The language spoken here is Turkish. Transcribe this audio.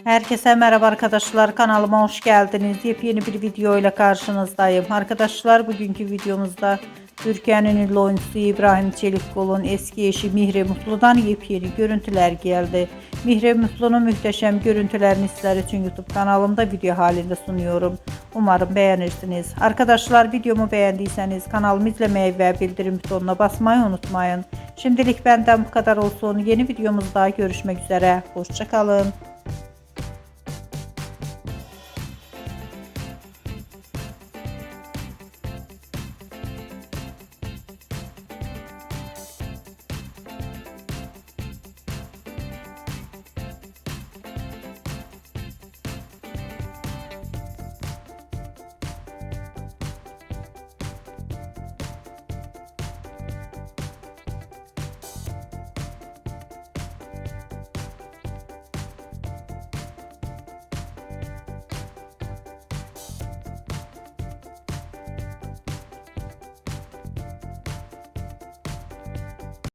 Herkese merhaba arkadaşlar, kanalıma hoş geldiniz. Yepyeni bir video ile karşınızdayım. Arkadaşlar, bugünkü videomuzda Türkiye'nin ünlü oyuncusu İbrahim Çelikkol'un eski eşi Mihre Mutlu'dan yepyeni görüntüler geldi. Mihre Mutlu'nun muhteşem görüntülerini sizler için YouTube kanalımda video halinde sunuyorum. Umarım beğenirsiniz. Arkadaşlar, videomu beğendiyseniz kanalımı izlemeyi ve bildirim butonuna basmayı unutmayın. Şimdilik benden bu kadar olsun. Yeni videomuzda görüşmek üzere. Hoşça kalın.